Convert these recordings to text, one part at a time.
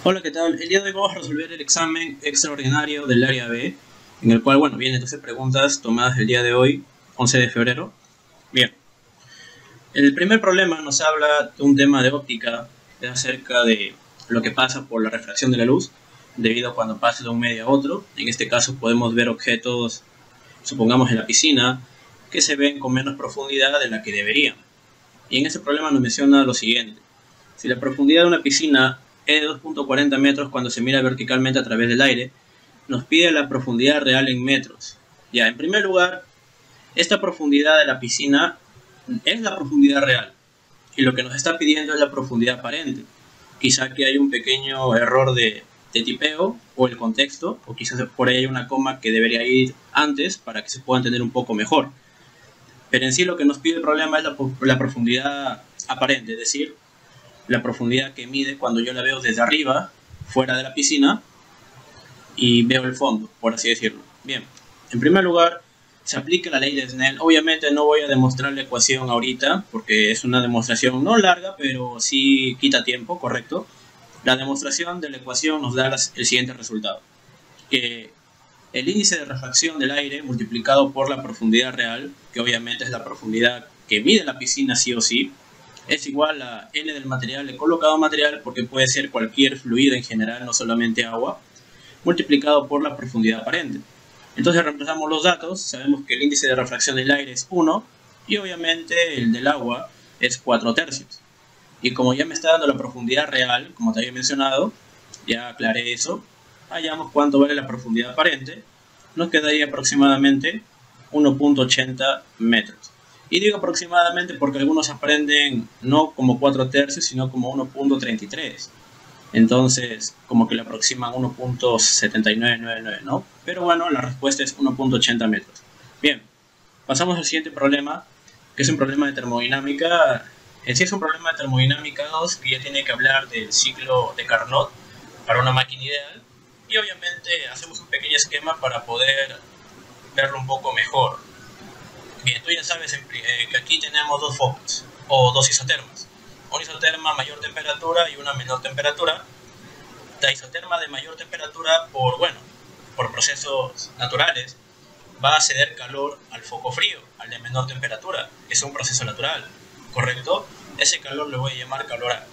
Hola, ¿qué tal? El día de hoy vamos a resolver el examen extraordinario del área B, en el cual, bueno, vienen 12 preguntas tomadas el día de hoy, 11 de febrero. Bien, el primer problema nos habla de un tema de óptica, es acerca de lo que pasa por la refracción de la luz, debido a cuando pasa de un medio a otro. En este caso podemos ver objetos, supongamos en la piscina, que se ven con menos profundidad de la que deberían. Y en este problema nos menciona lo siguiente. Si la profundidad de una piscina es de 2.40 metros cuando se mira verticalmente a través del aire, nos pide la profundidad real en metros. Ya, en primer lugar, esta profundidad de la piscina es la profundidad real. Y lo que nos está pidiendo es la profundidad aparente. Quizá que hay un pequeño error de tipeo o el contexto, o quizás por ahí hay una coma que debería ir antes para que se pueda entender un poco mejor. Pero en sí lo que nos pide el problema es la profundidad aparente, es decir, la profundidad que mide cuando yo la veo desde arriba, fuera de la piscina, y veo el fondo, por así decirlo. Bien, en primer lugar, se aplica la ley de Snell. Obviamente no voy a demostrar la ecuación ahorita, porque es una demostración no larga, pero sí quita tiempo, ¿correcto? La demostración de la ecuación nos da el siguiente resultado, que el índice de refracción del aire multiplicado por la profundidad real, que obviamente es la profundidad que mide la piscina sí o sí, es igual a N del material, he colocado material porque puede ser cualquier fluido en general, no solamente agua, multiplicado por la profundidad aparente. Entonces reemplazamos los datos, sabemos que el índice de refracción del aire es 1 y obviamente el del agua es 4 tercios. Y como ya me está dando la profundidad real, como te había mencionado, ya aclaré eso, hallamos cuánto vale la profundidad aparente, nos quedaría aproximadamente 1.80 metros. Y digo aproximadamente porque algunos aprenden no como 4 tercios, sino como 1.33. Entonces, como que le aproximan 1.7999, ¿no? Pero bueno, la respuesta es 1.80 metros. Bien, pasamos al siguiente problema, que es un problema de termodinámica. En sí es un problema de termodinámica 2, que ya tiene que hablar del ciclo de Carnot para una máquina ideal. Y obviamente hacemos un pequeño esquema para poder verlo un poco mejor. Bien, tú ya sabes que aquí tenemos dos focos, o dos isotermas. Una isoterma a mayor temperatura y una menor temperatura. La isoterma de mayor temperatura, por procesos naturales, va a ceder calor al foco frío, al de menor temperatura. Es un proceso natural, ¿correcto? Ese calor le voy a llamar calor A.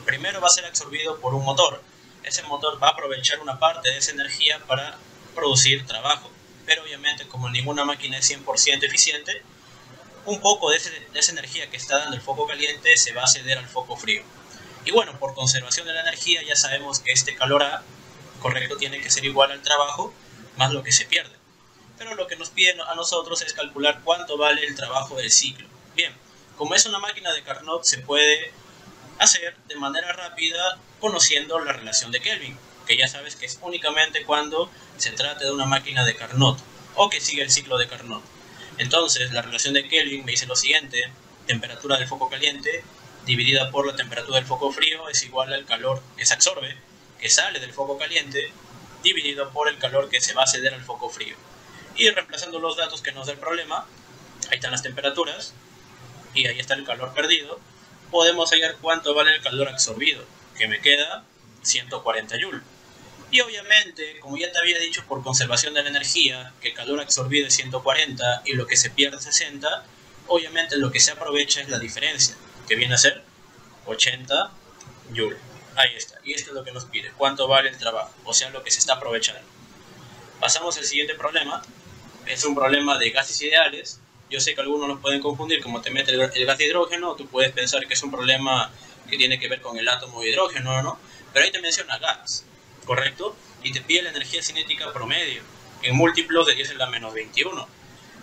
Primero va a ser absorbido por un motor. Ese motor va a aprovechar una parte de esa energía para producir trabajo. Pero obviamente, como ninguna máquina es 100% eficiente, un poco de esa energía que está dando el foco caliente se va a ceder al foco frío. Y bueno, por conservación de la energía ya sabemos que este calor A, correcto, tiene que ser igual al trabajo más lo que se pierde. Pero lo que nos piden a nosotros es calcular cuánto vale el trabajo del ciclo. Bien, como es una máquina de Carnot, se puede hacer de manera rápida conociendo la relación de Kelvin, que ya sabes que es únicamente cuando se trata de una máquina de Carnot o que sigue el ciclo de Carnot. Entonces, la relación de Kelvin me dice lo siguiente: temperatura del foco caliente dividida por la temperatura del foco frío es igual al calor que se absorbe, que sale del foco caliente, dividido por el calor que se va a ceder al foco frío. Y reemplazando los datos que nos da el problema, ahí están las temperaturas y ahí está el calor perdido, podemos hallar cuánto vale el calor absorbido, que me queda 140 Joule. Y obviamente, como ya te había dicho, por conservación de la energía, que el calor absorbido es 140 y lo que se pierde es 60, obviamente lo que se aprovecha es la diferencia, que viene a ser 80 Joule. Ahí está. Y esto es lo que nos pide, cuánto vale el trabajo, o sea, lo que se está aprovechando. Pasamos al siguiente problema. Es un problema de gases ideales. Yo sé que algunos los pueden confundir, como te mete el gas de hidrógeno, tú puedes pensar que es un problema que tiene que ver con el átomo de hidrógeno, ¿no? Pero ahí te menciona gas, ¿correcto? Y te pide la energía cinética promedio, en múltiplos de 10 en la menos 21,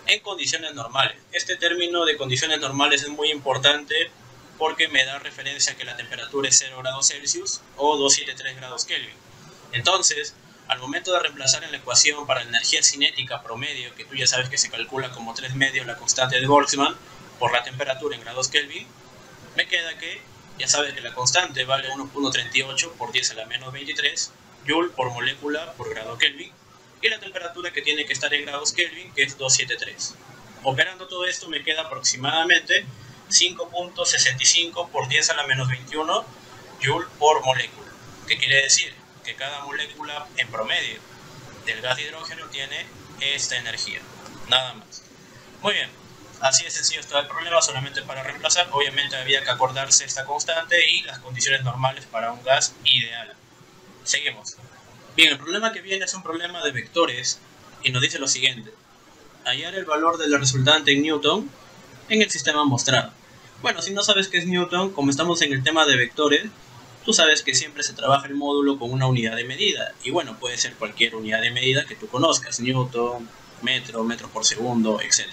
en condiciones normales. Este término de condiciones normales es muy importante porque me da referencia a que la temperatura es 0 grados Celsius o 273 grados Kelvin. Entonces, al momento de reemplazar en la ecuación para la energía cinética promedio, que tú ya sabes que se calcula como 3 medios la constante de Boltzmann por la temperatura en grados Kelvin, me queda que, ya sabes que la constante vale 1.38 por 10 a la menos 23 Joule por molécula por grado Kelvin, y la temperatura que tiene que estar en grados Kelvin, que es 273. Operando todo esto me queda aproximadamente 5.65 por 10 a la menos 21 Joule por molécula. ¿Qué quiere decir? Que cada molécula en promedio del gas de hidrógeno tiene esta energía, nada más. Muy bien, así de sencillo está el problema, solamente para reemplazar. Obviamente había que acordarse esta constante y las condiciones normales para un gas ideal. Seguimos. Bien, el problema que viene es un problema de vectores y nos dice lo siguiente: hallar el valor de la resultante en Newton en el sistema mostrado. Bueno, si no sabes qué es Newton, como estamos en el tema de vectores, tú sabes que siempre se trabaja el módulo con una unidad de medida. Y bueno, puede ser cualquier unidad de medida que tú conozcas: Newton, metro, metro por segundo, etc.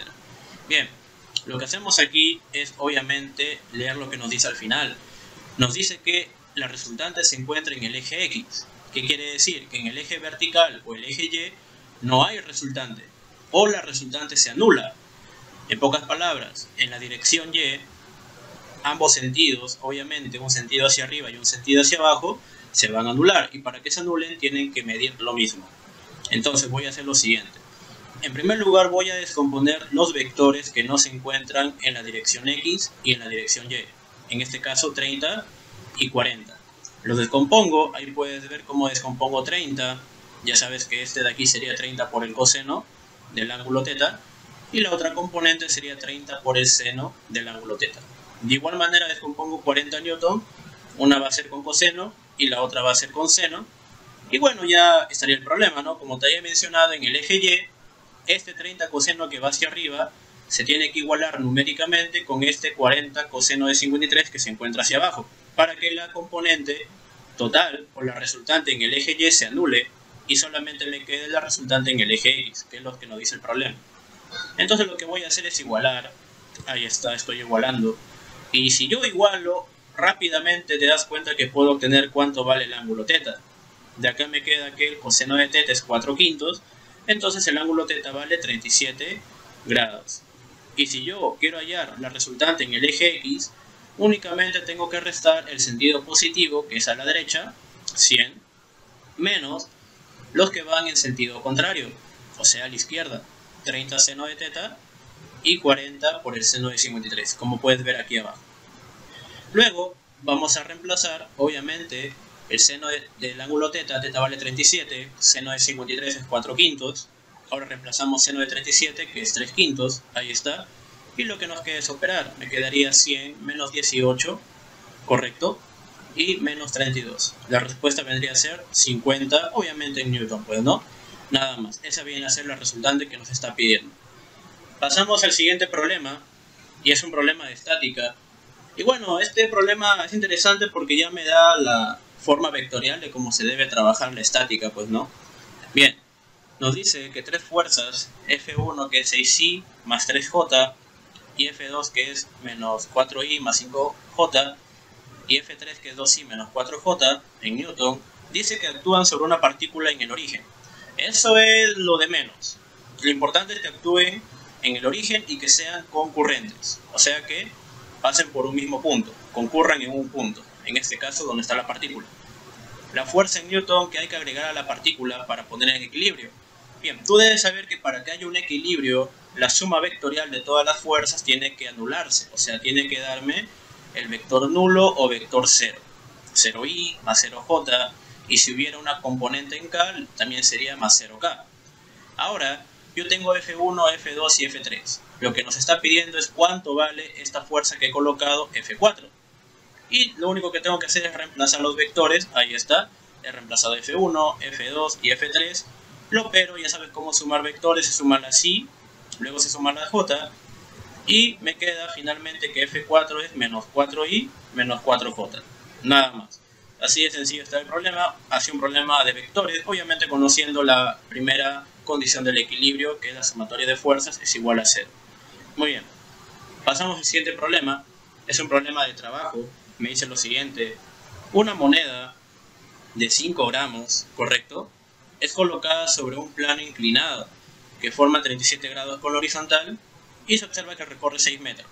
Bien, lo que hacemos aquí es obviamente leer lo que nos dice al final. Nos dice que la resultante se encuentra en el eje X. ¿Qué quiere decir? Que en el eje vertical o el eje Y no hay resultante, o la resultante se anula. En pocas palabras, en la dirección Y, ambos sentidos, obviamente un sentido hacia arriba y un sentido hacia abajo, se van a anular, y para que se anulen tienen que medir lo mismo. Entonces voy a hacer lo siguiente. En primer lugar voy a descomponer los vectores que no se encuentran en la dirección X y en la dirección Y. En este caso 30 y 40. Los descompongo, ahí puedes ver cómo descompongo 30. Ya sabes que este de aquí sería 30 por el coseno del ángulo θ, y la otra componente sería 30 por el seno del ángulo θ. De igual manera descompongo 40 newton, una va a ser con coseno y la otra va a ser con seno. Y bueno, ya estaría el problema, ¿no? Como te había mencionado, en el eje Y, este 30 coseno que va hacia arriba se tiene que igualar numéricamente con este 40 coseno de 53 que se encuentra hacia abajo, para que la componente total o la resultante en el eje Y se anule y solamente me quede la resultante en el eje X, que es lo que nos dice el problema. Entonces lo que voy a hacer es igualar. Ahí está, estoy igualando. Y si yo igualo, rápidamente te das cuenta que puedo obtener cuánto vale el ángulo θ. De acá me queda que el coseno de θ es 4 quintos, entonces el ángulo θ vale 37 grados. Y si yo quiero hallar la resultante en el eje X, únicamente tengo que restar el sentido positivo, que es a la derecha, 100, menos los que van en sentido contrario, o sea a la izquierda, 30 seno de θ y 40 por el seno de 53, como puedes ver aquí abajo. Luego vamos a reemplazar, obviamente, el seno del ángulo θ vale 37, seno de 53 es 4 quintos. Ahora reemplazamos seno de 37, que es 3 quintos, ahí está. Y lo que nos queda es operar, me quedaría 100 menos 18, correcto, y menos 32. La respuesta vendría a ser 50, obviamente en newton, pues no, nada más. Esa viene a ser la resultante que nos está pidiendo. Pasamos al siguiente problema, y es un problema de estática. Y bueno, este problema es interesante porque ya me da la forma vectorial de cómo se debe trabajar la estática, pues no. Bien, nos dice que tres fuerzas, F1 que es 6i más 3j, y F2 que es menos 4i más 5j, y F3 que es 2i menos 4j en newton, dice que actúan sobre una partícula en el origen. Eso es lo de menos. Lo importante es que actúen en el origen y que sean concurrentes, o sea que pasen por un mismo punto, concurran en un punto, en este caso donde está la partícula. La fuerza en newton que hay que agregar a la partícula para poner en equilibrio. Bien, tú debes saber que para que haya un equilibrio, la suma vectorial de todas las fuerzas tiene que anularse, o sea, tiene que darme el vector nulo o vector 0. 0i más 0j, y si hubiera una componente en k, también sería más 0k. Ahora, yo tengo F1, F2 y F3. Lo que nos está pidiendo es cuánto vale esta fuerza que he colocado, F4. Y lo único que tengo que hacer es reemplazar los vectores. Ahí está, he reemplazado F1, F2 y F3. Lo pero ya sabes cómo sumar vectores, se suma la I, luego se suma la J, y me queda finalmente que F4 es menos 4i menos 4j. Nada más. Así de sencillo está el problema. Hace un problema de vectores, obviamente conociendo la primera condición del equilibrio, que es la sumatoria de fuerzas es igual a 0. Muy bien, pasamos al siguiente problema. Es un problema de trabajo. Me dice lo siguiente: una moneda de 5 gramos, correcto, es colocada sobre un plano inclinado que forma 37 grados con la horizontal y se observa que recorre 6 metros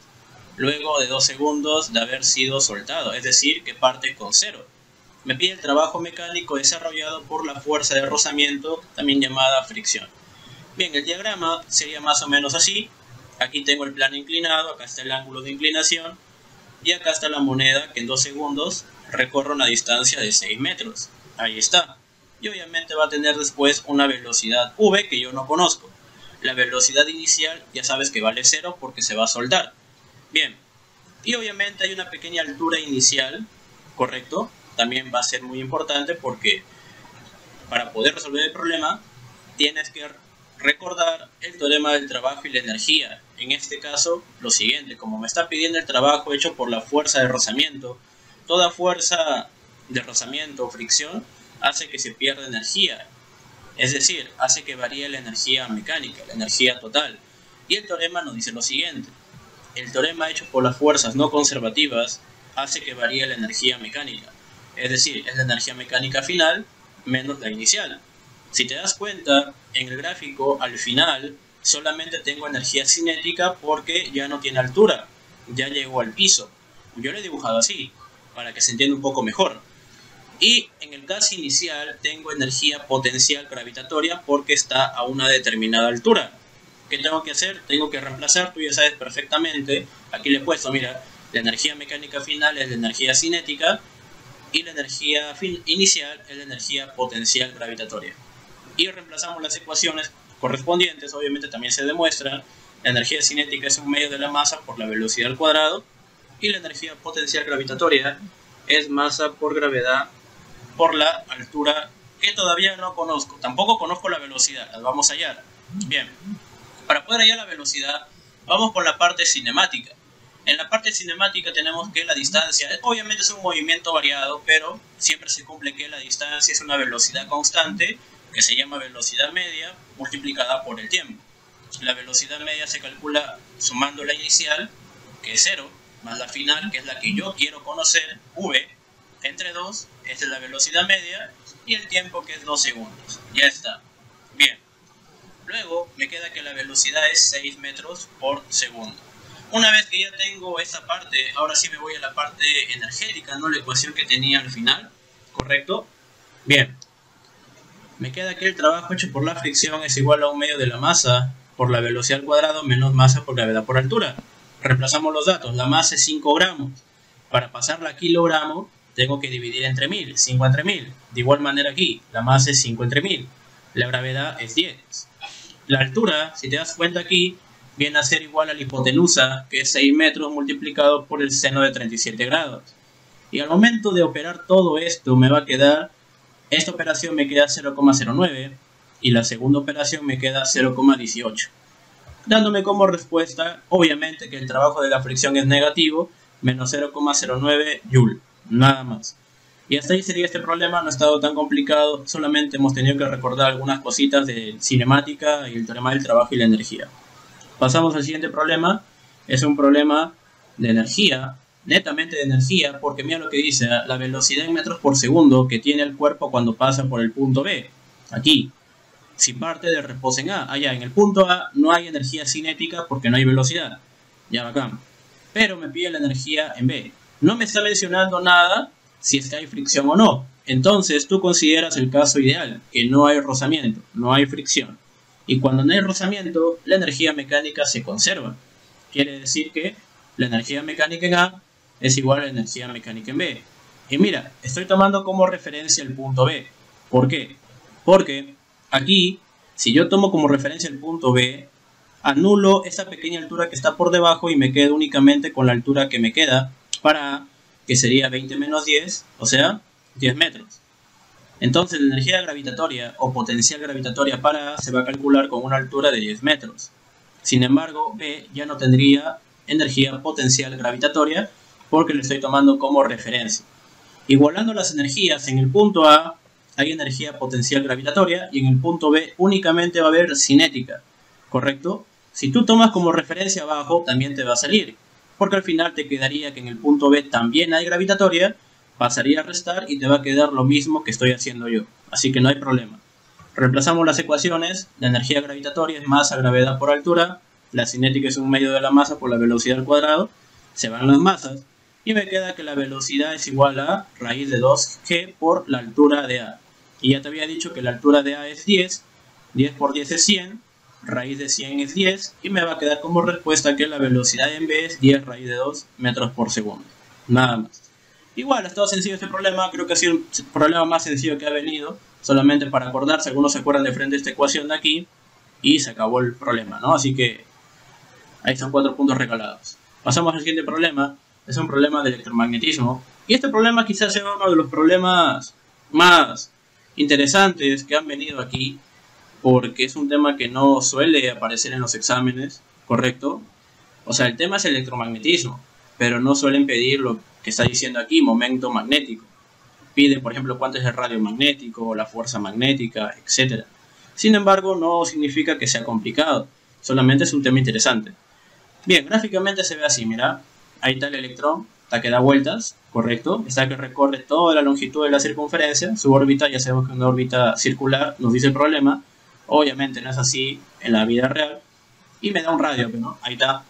luego de 2 segundos de haber sido soltado, es decir, que parte con 0. Me pide el trabajo mecánico desarrollado por la fuerza de rozamiento, también llamada fricción. Bien, el diagrama sería más o menos así. Aquí tengo el plano inclinado, acá está el ángulo de inclinación, y acá está la moneda que en 2 segundos recorre una distancia de 6 metros. Ahí está. Y obviamente va a tener después una velocidad v que yo no conozco. La velocidad inicial ya sabes que vale 0 porque se va a soltar. Bien. Y obviamente hay una pequeña altura inicial, ¿correcto? También va a ser muy importante porque para poder resolver el problema tienes que recordar el teorema del trabajo y la energía. En este caso, lo siguiente, como me está pidiendo el trabajo hecho por la fuerza de rozamiento, toda fuerza de rozamiento o fricción hace que se pierda energía. Es decir, hace que varíe la energía mecánica, la energía total. Y el teorema nos dice lo siguiente. El teorema hecho por las fuerzas no conservativas hace que varíe la energía mecánica. Es decir, es la energía mecánica final menos la inicial. Si te das cuenta, en el gráfico, al final, solamente tengo energía cinética porque ya no tiene altura. Ya llegó al piso. Yo lo he dibujado así, para que se entienda un poco mejor. Y en el caso inicial tengo energía potencial gravitatoria porque está a una determinada altura. ¿Qué tengo que hacer? Tengo que reemplazar, tú ya sabes perfectamente, aquí le he puesto, mira, la energía mecánica final es la energía cinética y la energía inicial es la energía potencial gravitatoria. Y reemplazamos las ecuaciones correspondientes, obviamente también se demuestra, la energía cinética es un medio de la masa por la velocidad al cuadrado y la energía potencial gravitatoria es masa por gravedad por la altura que todavía no conozco. Tampoco conozco la velocidad, la vamos a hallar. Bien, para poder hallar la velocidad, vamos por la parte cinemática. En la parte cinemática tenemos que la distancia, obviamente es un movimiento variado, pero siempre se cumple que la distancia es una velocidad constante, que se llama velocidad media, multiplicada por el tiempo. La velocidad media se calcula sumando la inicial, que es 0, más la final, que es la que yo quiero conocer, v, entre 2, esta es la velocidad media, y el tiempo que es 2 segundos. Ya está. Bien. Luego me queda que la velocidad es 6 metros por segundo. Una vez que ya tengo esta parte, ahora sí me voy a la parte energética, ¿no? La ecuación que tenía al final, ¿correcto? Bien. Me queda que el trabajo hecho por la fricción es igual a un medio de la masa por la velocidad al cuadrado menos masa por gravedad por altura. Reemplazamos los datos. La masa es 5 gramos. Para pasarla a kilogramo, tengo que dividir entre 1000, 5 entre 1000. De igual manera aquí, la masa es 5 entre 1000. La gravedad es 10. La altura, si te das cuenta aquí, viene a ser igual a la hipotenusa, que es 6 metros multiplicado por el seno de 37 grados. Y al momento de operar todo esto, me va a quedar, esta operación me queda 0,09 y la segunda operación me queda 0,18. Dándome como respuesta, obviamente, que el trabajo de la fricción es negativo, menos 0,09 Joule, nada más. Y hasta ahí sería este problema, no ha estado tan complicado, solamente hemos tenido que recordar algunas cositas de cinemática y el teorema del trabajo y la energía. Pasamos al siguiente problema, es un problema de energía, netamente de energía, porque mira lo que dice, la velocidad en metros por segundo que tiene el cuerpo cuando pasa por el punto B, aquí. Si parte de reposo en A, allá en el punto A no hay energía cinética porque no hay velocidad, ya bacán. Pero me pide la energía en B. No me está mencionando nada si es que hay fricción o no. Entonces tú consideras el caso ideal, que no hay rozamiento, no hay fricción. Y cuando no hay rozamiento, la energía mecánica se conserva. Quiere decir que la energía mecánica en A es igual a la energía mecánica en B. Y mira, estoy tomando como referencia el punto B. ¿Por qué? Porque aquí, si yo tomo como referencia el punto B, anulo esa pequeña altura que está por debajo y me quedo únicamente con la altura que me queda para A, que sería 20 menos 10, o sea, 10 metros. Entonces la energía gravitatoria o potencial gravitatoria para A se va a calcular con una altura de 10 metros. Sin embargo, B ya no tendría energía potencial gravitatoria porque lo estoy tomando como referencia. Igualando las energías, en el punto A hay energía potencial gravitatoria y en el punto B únicamente va a haber cinética, ¿correcto? Si tú tomas como referencia abajo, también te va a salir, porque al final te quedaría que en el punto B también hay gravitatoria, pasaría a restar y te va a quedar lo mismo que estoy haciendo yo, así que no hay problema. Reemplazamos las ecuaciones, la energía gravitatoria es masa, gravedad por altura, la cinética es un medio de la masa por la velocidad al cuadrado, se van las masas, y me queda que la velocidad es igual a raíz de 2g por la altura de A. Y ya te había dicho que la altura de A es 10, 10 por 10 es 100, raíz de 100 es 10, y me va a quedar como respuesta que la velocidad en B es 10 raíz de 2 metros por segundo. Nada más. Igual, ha estado sencillo este problema, creo que ha sido el problema más sencillo que ha venido, solamente para acordarse, algunos se acuerdan de frente a esta ecuación de aquí, y se acabó el problema, ¿no? Así que ahí están 4 puntos regalados. Pasamos al siguiente problema, es un problema de electromagnetismo, y este problema quizás sea uno de los problemas más interesantes que han venido aquí, porque es un tema que no suele aparecer en los exámenes, ¿correcto? O sea, el tema es el electromagnetismo, pero no suelen pedir lo que está diciendo aquí, momento magnético. Piden, por ejemplo, cuánto es el radio magnético, la fuerza magnética, etc. Sin embargo, no significa que sea complicado, solamente es un tema interesante. Bien, gráficamente se ve así, mira, ahí está el electrón, está que da vueltas, correcto, está que recorre toda la longitud de la circunferencia, su órbita, ya sabemos que es una órbita circular, nos dice el problema, obviamente no es así en la vida real, y me da un radio, ¿no? Ahí está.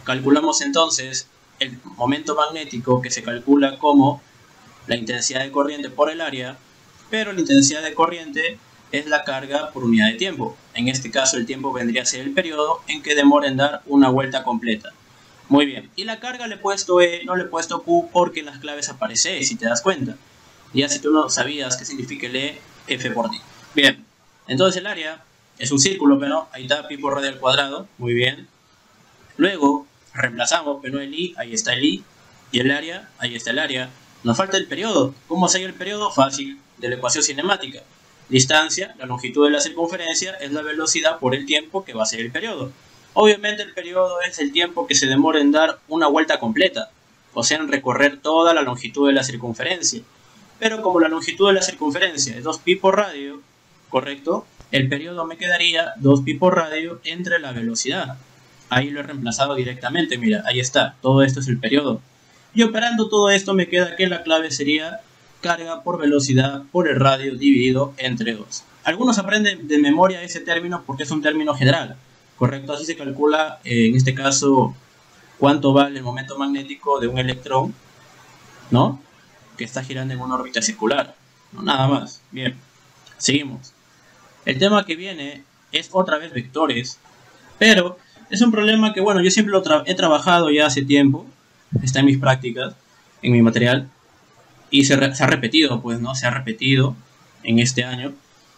Calculamos entonces el momento magnético, que se calcula como la intensidad de corriente por el área, pero la intensidad de corriente es la carga por unidad de tiempo. En este caso el tiempo vendría a ser el periodo en que demora en dar una vuelta completa. Muy bien, y la carga le he puesto E, no le he puesto Q porque en las claves aparece E, si te das cuenta. Ya si tú no sabías qué significa el E, F por ti. Bien, entonces el área es un círculo, pero ahí está pi por radio al cuadrado, muy bien. Luego reemplazamos, pero el I, ahí está el I, y el área, ahí está el área. Nos falta el periodo. ¿Cómo se halla el periodo? Fácil, de la ecuación cinemática. Distancia, la longitud de la circunferencia, es la velocidad por el tiempo que va a ser el periodo. Obviamente el periodo es el tiempo que se demora en dar una vuelta completa, o sea, en recorrer toda la longitud de la circunferencia. Pero como la longitud de la circunferencia es 2pi por radio, ¿correcto? El periodo me quedaría 2pi por radio entre la velocidad. Ahí lo he reemplazado directamente, mira, ahí está, todo esto es el periodo. Y operando todo esto me queda que la clave sería carga por velocidad por el radio dividido entre 2. Algunos aprenden de memoria ese término porque es un término general, ¿correcto? Así se calcula, en este caso, cuánto vale el momento magnético de un electrón, ¿no? Que está girando en una órbita circular, no, nada más. Bien, seguimos. El tema que viene es otra vez vectores, pero es un problema que, bueno, yo siempre he trabajado ya hace tiempo, está en mis prácticas, en mi material, y se ha repetido, pues, ¿no? Se ha repetido en este año.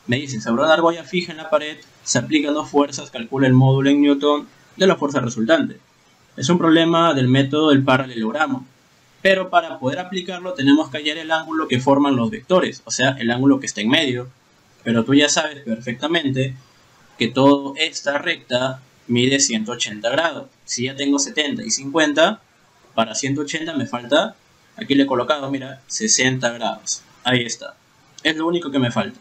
Me dice, sobre una argolla fija en la pared, se aplican 2 fuerzas, calcula el módulo en Newton de la fuerza resultante. Es un problema del método del paralelogramo, pero para poder aplicarlo tenemos que hallar el ángulo que forman los vectores, o sea, el ángulo que está en medio. Pero tú ya sabes perfectamente que toda esta recta mide 180 grados. Si ya tengo 70 y 50, para 180 me falta, aquí le he colocado, mira, 60 grados. Ahí está. Es lo único que me falta.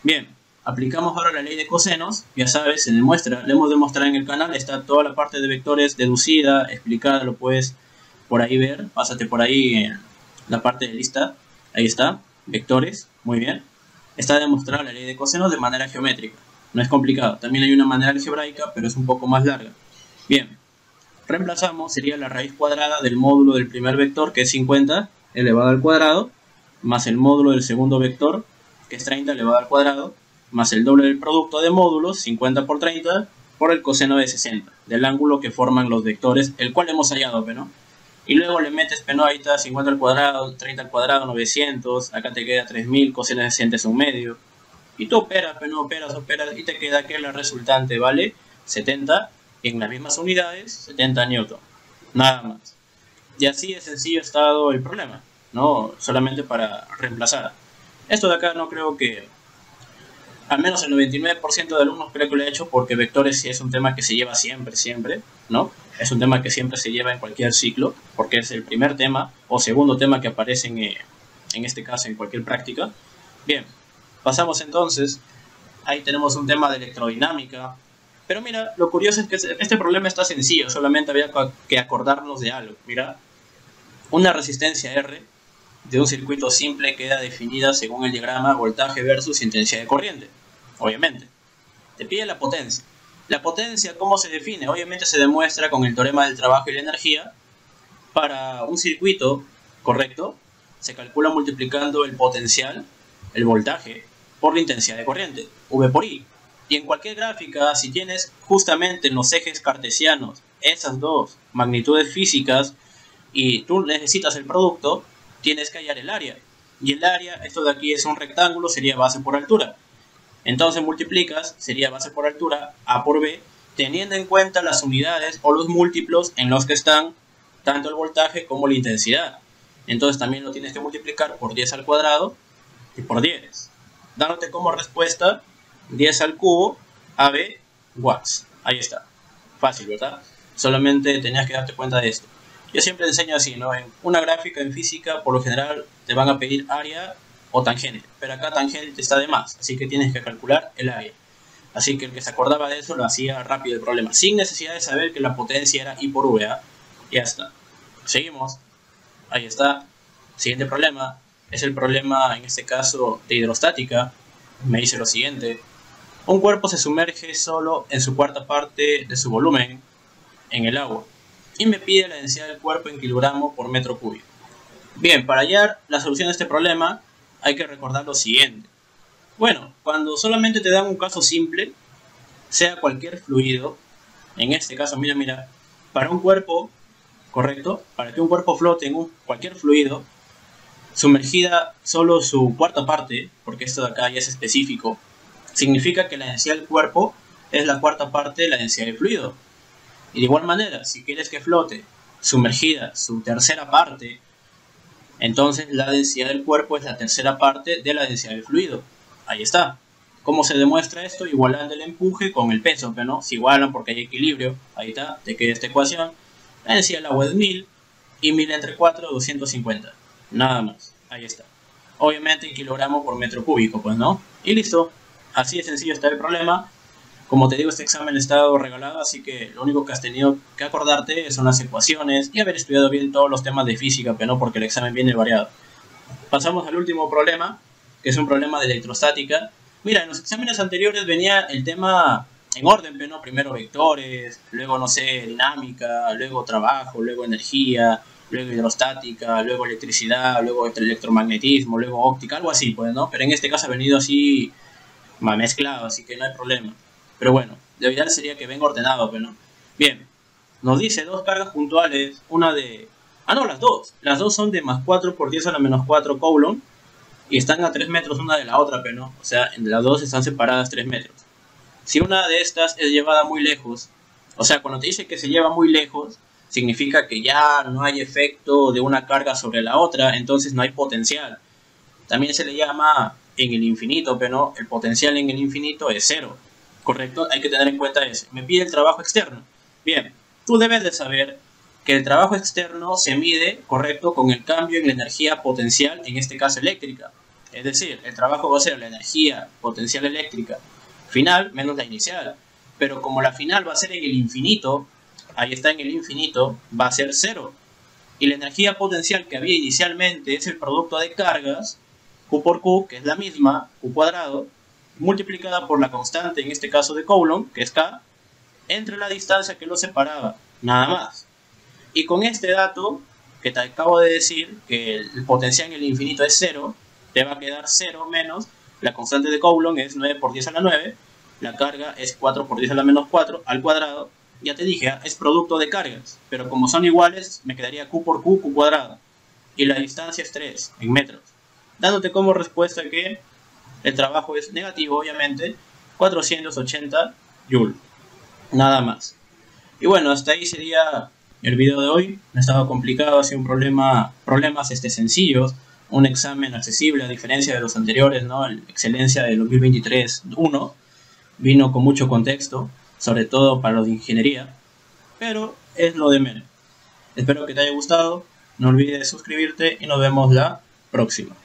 Bien, aplicamos ahora la ley de cosenos. Ya sabes, se demuestra, le hemos demostrado en el canal, está toda la parte de vectores deducida, explicada, lo puedes por ahí ver. Pásate por ahí en la parte de lista. Ahí está, vectores, muy bien. Está demostrada la ley de cosenos de manera geométrica. No es complicado. También hay una manera algebraica, pero es un poco más larga. Bien, reemplazamos, sería la raíz cuadrada del módulo del primer vector, que es 50 elevado al cuadrado, más el módulo del segundo vector, que es 30 elevado al cuadrado, más el doble del producto de módulos, 50 por 30, por el coseno de 60, del ángulo que forman los vectores, el cual hemos hallado, ¿no? Y luego le metes, ¿no? Ahí está 50 al cuadrado, 30 al cuadrado, 900, acá te queda 3000, coseno de 60 es un medio. Y tú operas, ¿no? Operas, y te queda que la resultante vale 70, y en las mismas unidades, 70 newton. Nada más. Y así de sencillo ha estado el problema, ¿no? Solamente para reemplazar. Esto de acá no creo que, al menos el 99% de alumnos creo que lo he hecho, porque vectores sí es un tema que se lleva siempre, ¿no? Es un tema que siempre se lleva en cualquier ciclo, porque es el primer tema o segundo tema que aparece en este caso en cualquier práctica. Bien, pasamos entonces, ahí tenemos un tema de electrodinámica, pero mira, lo curioso es que este problema está sencillo, solamente había que acordarnos de algo. Mira, una resistencia R de un circuito simple queda definida según el diagrama voltaje versus intensidad de corriente, obviamente. Te pide la potencia. La potencia, ¿cómo se define? Obviamente se demuestra con el teorema del trabajo y la energía. Para un circuito, ¿correcto? Se calcula multiplicando el potencial, el voltaje, por la intensidad de corriente, V por I. Y en cualquier gráfica, si tienes justamente en los ejes cartesianos esas dos magnitudes físicas y tú necesitas el producto, tienes que hallar el área. Y el área, esto de aquí es un rectángulo, sería base por altura. Entonces multiplicas, sería base por altura, A por B, teniendo en cuenta las unidades o los múltiplos en los que están tanto el voltaje como la intensidad. Entonces también lo tienes que multiplicar por 10 al cuadrado y por 10. Dándote como respuesta 10 al cubo AB watts. Ahí está. Fácil, ¿verdad? Solamente tenías que darte cuenta de esto. Yo siempre enseño así, ¿no? En una gráfica en física, por lo general, te van a pedir área o tangente. Pero acá tangente está de más, así que tienes que calcular el área. Así que el que se acordaba de eso lo hacía rápido el problema, sin necesidad de saber que la potencia era I por V. Ya está. Seguimos. Ahí está. Siguiente problema. Es el problema, en este caso, de hidrostática. Me dice lo siguiente. Un cuerpo se sumerge solo en su cuarta parte de su volumen en el agua y me pide la densidad del cuerpo en kilogramos por metro cúbico. Bien, para hallar la solución de este problema hay que recordar lo siguiente. Bueno, cuando solamente te dan un caso simple, sea cualquier fluido, en este caso, mira, para un cuerpo, correcto, para que un cuerpo flote en cualquier fluido, sumergida solo su cuarta parte, porque esto de acá ya es específico, significa que la densidad del cuerpo es la cuarta parte de la densidad del fluido. Y de igual manera, si quieres que flote sumergida su tercera parte, entonces la densidad del cuerpo es la tercera parte de la densidad del fluido. Ahí está. ¿Cómo se demuestra esto? Igualando el empuje con el peso, pero no, se igualan porque hay equilibrio. Ahí está, te queda esta ecuación. La densidad del agua es 1000 y 1000 entre 4, 250. Nada más, ahí está. Obviamente en kilogramos por metro cúbico, pues no. Y listo, así de sencillo está el problema. Como te digo, este examen está regalado, así que lo único que has tenido que acordarte son las ecuaciones y haber estudiado bien todos los temas de física, pero no, porque el examen viene variado. Pasamos al último problema, que es un problema de electrostática. Mira, en los exámenes anteriores venía el tema en orden, pero no, primero vectores, luego, no sé, dinámica, luego trabajo, luego energía, luego hidrostática, luego electricidad, luego electromagnetismo, luego óptica, algo así, pues, ¿no? Pero en este caso ha venido así mezclado, así que no hay problema. Pero bueno, lo ideal sería que venga ordenado, pero no. Bien, nos dice dos cargas puntuales, una de... Ah, no, las dos. Las dos son de más 4 por 10 a la menos 4 Coulomb y están a 3 metros una de la otra, pero no. O sea, las dos están separadas 3 metros. Si una de estas es llevada muy lejos, o sea, cuando te dice que se lleva muy lejos, significa que ya no hay efecto de una carga sobre la otra, entonces no hay potencial. También se le llama en el infinito, pero no, el potencial en el infinito es 0. ¿Correcto? Hay que tener en cuenta eso. Me pide el trabajo externo. Bien, tú debes de saber que el trabajo externo se mide, correcto, con el cambio en la energía potencial, en este caso eléctrica. Es decir, el trabajo va a ser la energía potencial eléctrica final menos la inicial. Pero como la final va a ser en el infinito, ahí está en el infinito, va a ser 0. Y la energía potencial que había inicialmente es el producto de cargas, Q por Q, que es la misma, Q cuadrado, multiplicada por la constante, en este caso de Coulomb, que es K, entre la distancia que lo separaba, nada más. Y con este dato, que te acabo de decir, que el potencial en el infinito es 0, te va a quedar 0 menos, la constante de Coulomb es 9 por 10 a la 9, la carga es 4 por 10 a la menos 4 al cuadrado, ya te dije, es producto de cargas, pero como son iguales, me quedaría Q por Q, Q cuadrado, y la distancia es 3 en metros, dándote como respuesta que el trabajo es negativo, obviamente, 480 Joule. Nada más. Y bueno, hasta ahí sería el video de hoy. No estaba complicado, ha sido un problemas sencillos. Un examen accesible a diferencia de los anteriores, ¿no? La excelencia del 2023-1 vino con mucho contexto, sobre todo para los de ingeniería. Pero es lo de menos. Espero que te haya gustado. No olvides suscribirte y nos vemos la próxima.